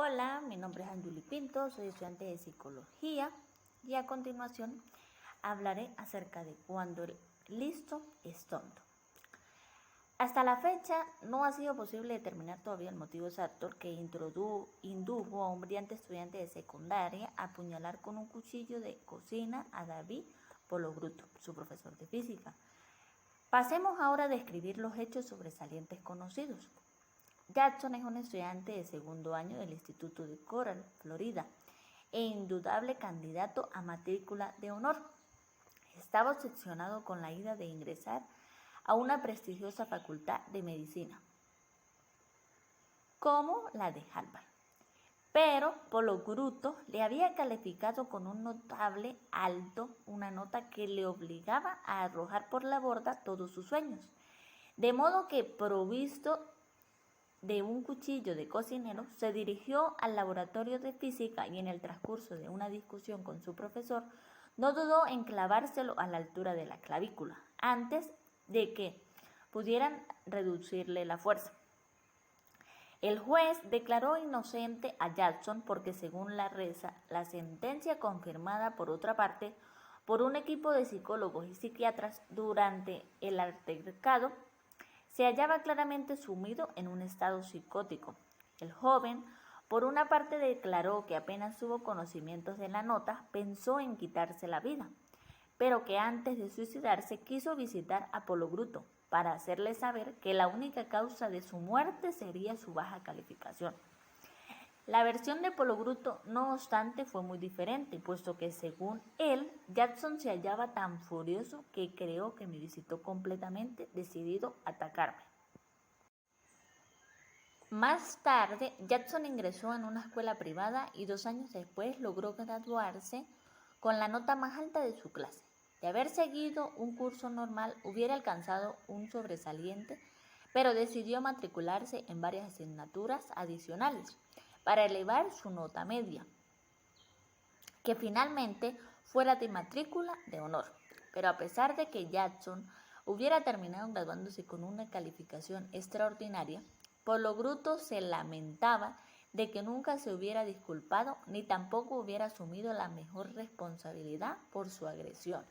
Hola, mi nombre es Anjuli Pinto, soy estudiante de psicología y a continuación hablaré acerca de cuando el listo es tonto. Hasta la fecha no ha sido posible determinar todavía el motivo exacto que indujo a un brillante estudiante de secundaria a apuñalar con un cuchillo de cocina a David Pologruto, su profesor de física. Pasemos ahora a describir los hechos sobresalientes conocidos. Jackson es un estudiante de segundo año del Instituto de Coral, Florida, e indudable candidato a matrícula de honor. Estaba obsesionado con la idea de ingresar a una prestigiosa facultad de medicina, como la de Harvard. Pero Pologruto le había calificado con un notable alto, una nota que le obligaba a arrojar por la borda todos sus sueños. De modo que, provisto de un cuchillo de cocinero, se dirigió al laboratorio de física y en el transcurso de una discusión con su profesor, no dudó en clavárselo a la altura de la clavícula, antes de que pudieran reducirle la fuerza. El juez declaró inocente a Jackson porque, según la sentencia confirmada por otra parte por un equipo de psicólogos y psiquiatras durante el altercado, se hallaba claramente sumido en un estado psicótico. El joven, por una parte, declaró que apenas tuvo conocimientos de la nota, pensó en quitarse la vida, pero que antes de suicidarse quiso visitar a Pologruto para hacerle saber que la única causa de su muerte sería su baja calificación. La versión de Pologruto, no obstante, fue muy diferente, puesto que, según él, Jackson se hallaba tan furioso que creó que me visitó completamente decidido a atacarme. Más tarde, Jackson ingresó en una escuela privada y 2 años después logró graduarse con la nota más alta de su clase. De haber seguido un curso normal, hubiera alcanzado un sobresaliente, pero decidió matricularse en varias asignaturas adicionales para elevar su nota media, que finalmente fuera de matrícula de honor. Pero a pesar de que Jackson hubiera terminado graduándose con una calificación extraordinaria, Pologruto se lamentaba de que nunca se hubiera disculpado ni tampoco hubiera asumido la mejor responsabilidad por su agresión.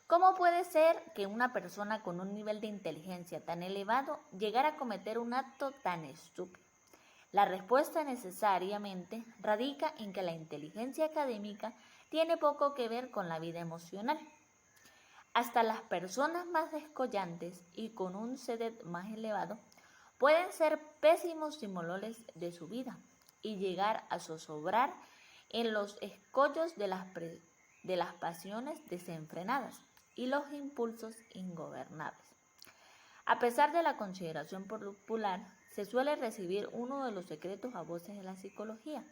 ¿Cómo puede ser que una persona con un nivel de inteligencia tan elevado llegara a cometer un acto tan estúpido? La respuesta necesariamente radica en que la inteligencia académica tiene poco que ver con la vida emocional. Hasta las personas más descollantes y con un CDET más elevado pueden ser pésimos simuladores de su vida y llegar a zozobrar en los escollos de las pasiones desenfrenadas y los impulsos ingobernables. A pesar de la consideración popular, se suele recibir uno de los secretos a voces de la psicología.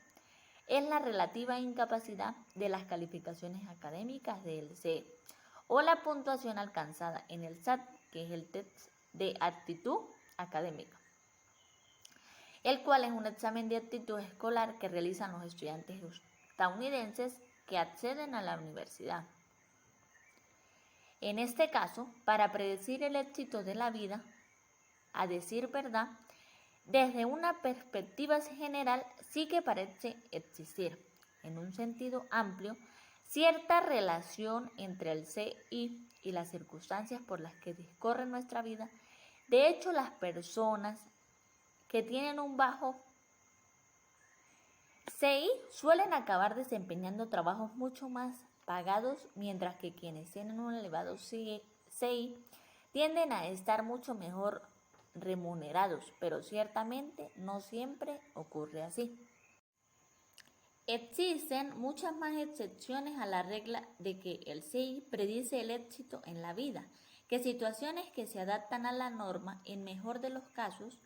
Es la relativa incapacidad de las calificaciones académicas del CE o la puntuación alcanzada en el SAT, que es el test de aptitud académica, el cual es un examen de aptitud escolar que realizan los estudiantes estadounidenses que acceden a la universidad. En este caso, para predecir el éxito de la vida, a decir verdad, desde una perspectiva general sí que parece existir, en un sentido amplio, cierta relación entre el CI y las circunstancias por las que discurre nuestra vida. De hecho, las personas que tienen un bajo CI suelen acabar desempeñando trabajos mucho más pagados, mientras que quienes tienen un elevado CI tienden a estar mucho mejor remunerados, pero ciertamente no siempre ocurre así. Existen muchas más excepciones a la regla de que el CI predice el éxito en la vida, que situaciones que se adaptan a la norma, en mejor de los casos,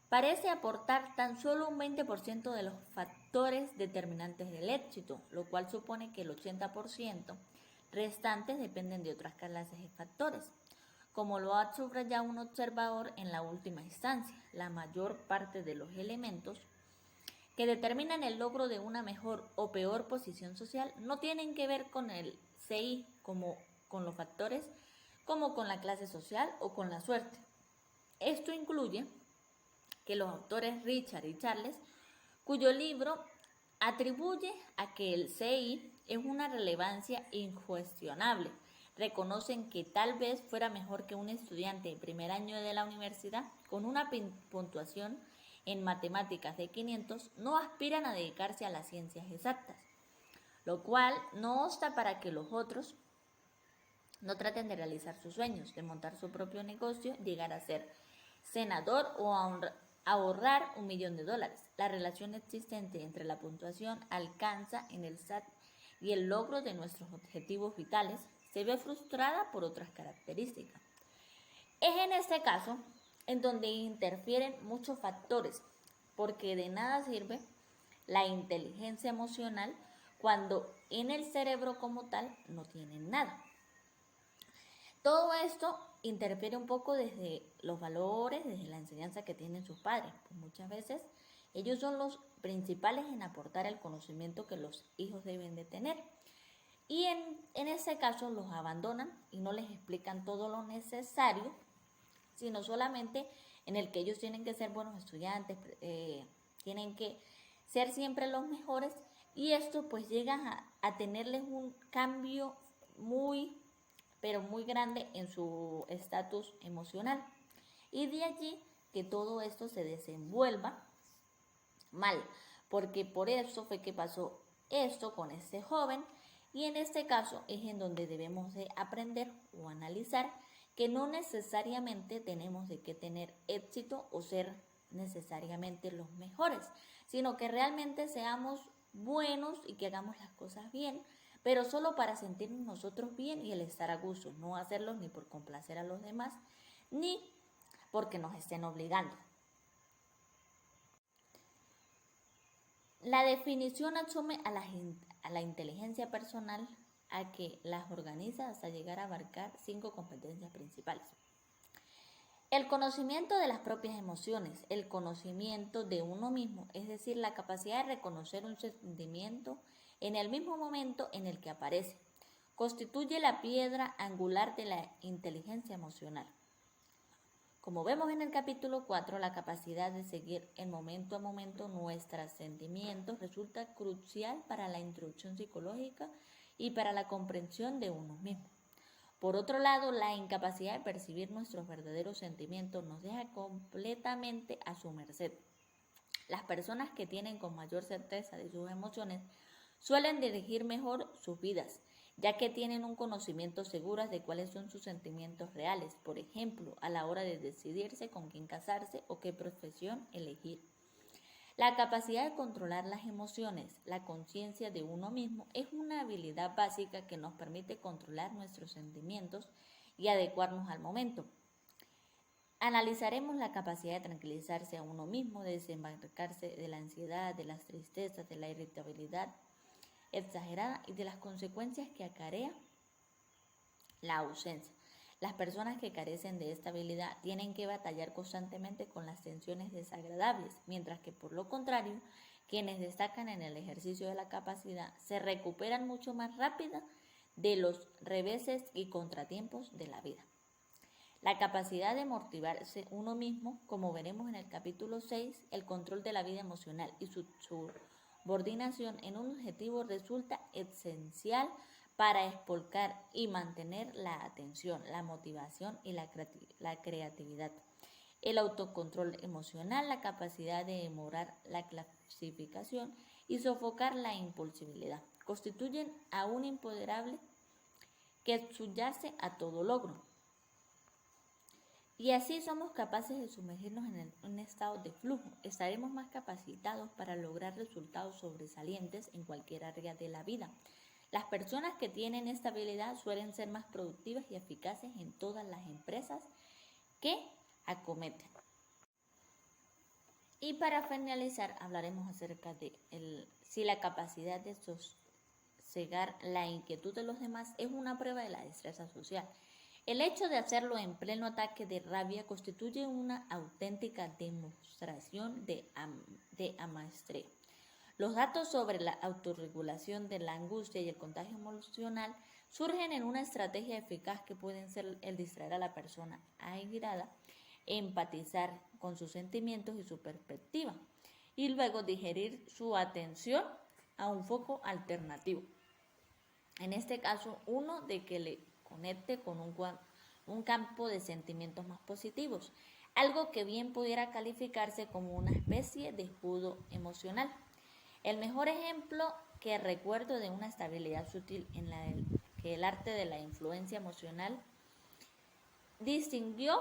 parece aportar tan solo un 20% de los factores determinantes del éxito, lo cual supone que el 80% restantes dependen de otras clases de factores. Como lo ha subrayado un observador en la última instancia, la mayor parte de los elementos que determinan el logro de una mejor o peor posición social no tienen que ver con el CI como con los factores como con la clase social o con la suerte. Esto incluye que los autores Richard y Charles, cuyo libro atribuye a que el CI es una relevancia incuestionable. Reconocen que tal vez fuera mejor que un estudiante de primer año de la universidad con una puntuación en matemáticas de 500 no aspiran a dedicarse a las ciencias exactas, lo cual no obsta para que los otros no traten de realizar sus sueños, de montar su propio negocio, llegar a ser senador o a ahorrar $1.000.000. La relación existente entre la puntuación alcanza en el SAT y el logro de nuestros objetivos vitales se ve frustrada por otras características. Es en este caso en donde interfieren muchos factores, porque de nada sirve la inteligencia emocional cuando en el cerebro como tal no tienen nada. Todo esto interfiere un poco desde los valores, desde la enseñanza que tienen sus padres. Pues muchas veces ellos son los principales en aportar el conocimiento que los hijos deben de tener. Y en ese caso los abandonan y no les explican todo lo necesario, sino solamente en el que ellos tienen que ser buenos estudiantes, tienen que ser siempre los mejores, y esto pues llega a tenerles un cambio pero muy grande en su estatus emocional. Y de allí que todo esto se desenvuelva mal, porque por eso fue que pasó esto con este joven, y en este caso es en donde debemos de aprender o analizar que no necesariamente tenemos de qué tener éxito o ser necesariamente los mejores, sino que realmente seamos buenos y que hagamos las cosas bien, pero solo para sentirnos nosotros bien y el estar a gusto, no hacerlo ni por complacer a los demás, ni porque nos estén obligando. La definición asume a la inteligencia personal a que las organiza hasta llegar a abarcar 5 competencias principales. El conocimiento de las propias emociones, el conocimiento de uno mismo, es decir, la capacidad de reconocer un sentimiento en el mismo momento en el que aparece, constituye la piedra angular de la inteligencia emocional. Como vemos en el capítulo 4, la capacidad de seguir en momento a momento nuestros sentimientos resulta crucial para la instrucción psicológica y para la comprensión de uno mismo. Por otro lado, la incapacidad de percibir nuestros verdaderos sentimientos nos deja completamente a su merced. Las personas que tienen con mayor certeza de sus emociones suelen dirigir mejor sus vidas, ya que tienen un conocimiento seguro de cuáles son sus sentimientos reales, por ejemplo, a la hora de decidirse con quién casarse o qué profesión elegir. La capacidad de controlar las emociones, la conciencia de uno mismo, es una habilidad básica que nos permite controlar nuestros sentimientos y adecuarnos al momento. Analizaremos la capacidad de tranquilizarse a uno mismo, de desembarcarse de la ansiedad, de las tristezas, de la irritabilidad exagerada y de las consecuencias que acarrea la ausencia. Las personas que carecen de esta habilidad tienen que batallar constantemente con las tensiones desagradables, mientras que por lo contrario, quienes destacan en el ejercicio de la capacidad se recuperan mucho más rápido de los reveses y contratiempos de la vida. La capacidad de motivarse uno mismo, como veremos en el capítulo 6, el control de la vida emocional y su subordinación en un objetivo resulta esencial para expulcar y mantener la atención, la motivación y la creatividad. El autocontrol emocional, la capacidad de demorar la clasificación y sofocar la impulsividad, constituyen a un imponderable que subyace a todo logro. Y así somos capaces de sumergirnos en un estado de flujo. Estaremos más capacitados para lograr resultados sobresalientes en cualquier área de la vida. Las personas que tienen esta habilidad suelen ser más productivas y eficaces en todas las empresas que acometen. Y para finalizar, hablaremos acerca de si la capacidad de sosegar la inquietud de los demás es una prueba de la destreza social. El hecho de hacerlo en pleno ataque de rabia constituye una auténtica demostración de maestría. Los datos sobre la autorregulación de la angustia y el contagio emocional surgen en una estrategia eficaz que pueden ser el distraer a la persona airada empatizar con sus sentimientos y su perspectiva, y luego digerir su atención a un foco alternativo. En este caso, uno de que le conecte con un campo de sentimientos más positivos, algo que bien pudiera calificarse como una especie de escudo emocional. El mejor ejemplo que recuerdo de una estabilidad sutil en la que el arte de la influencia emocional distinguió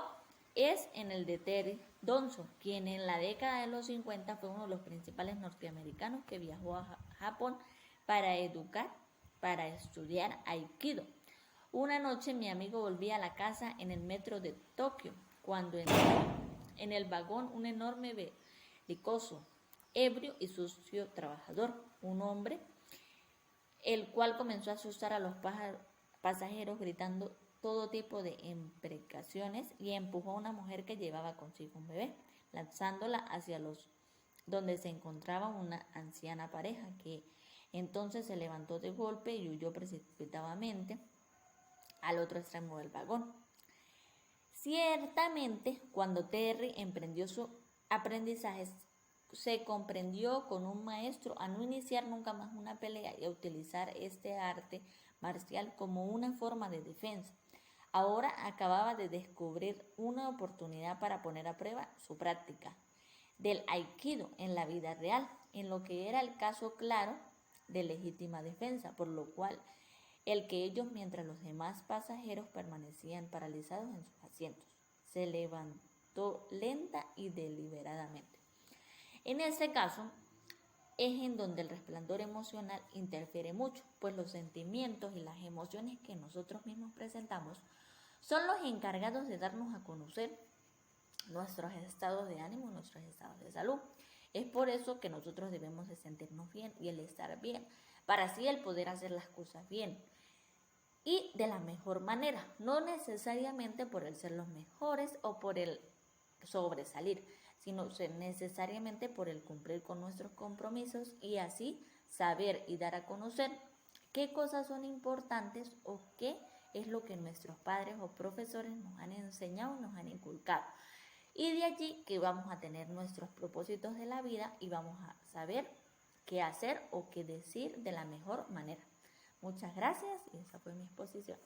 es en el de Terry Donson, quien en la década de los 50 fue uno de los principales norteamericanos que viajó a Japón para estudiar Aikido. Una noche mi amigo volvía a la casa en el metro de Tokio, cuando en el vagón un enorme belicoso, ebrio y sucio trabajador, un hombre, el cual comenzó a asustar a los pasajeros gritando todo tipo de imprecaciones y empujó a una mujer que llevaba consigo un bebé, lanzándola hacia donde se encontraba una anciana pareja, que entonces se levantó de golpe y huyó precipitadamente al otro extremo del vagón. Ciertamente, cuando Terry emprendió su aprendizaje, se comprendió con un maestro a no iniciar nunca más una pelea y a utilizar este arte marcial como una forma de defensa. Ahora acababa de descubrir una oportunidad para poner a prueba su práctica del Aikido en la vida real, en lo que era el caso claro de legítima defensa, por lo cual el que ellos, mientras los demás pasajeros permanecían paralizados en sus asientos, se levantó lenta y deliberadamente. En este caso, es en donde el resplandor emocional interfiere mucho, pues los sentimientos y las emociones que nosotros mismos presentamos son los encargados de darnos a conocer nuestros estados de ánimo, nuestros estados de salud. Es por eso que nosotros debemos de sentirnos bien y el estar bien, para así el poder hacer las cosas bien y de la mejor manera, no necesariamente por el ser los mejores o por el sobresalir, sino necesariamente por el cumplir con nuestros compromisos y así saber y dar a conocer qué cosas son importantes o qué es lo que nuestros padres o profesores nos han enseñado y nos han inculcado. Y de allí que vamos a tener nuestros propósitos de la vida y vamos a saber qué hacer o qué decir de la mejor manera. Muchas gracias y esa fue mi exposición.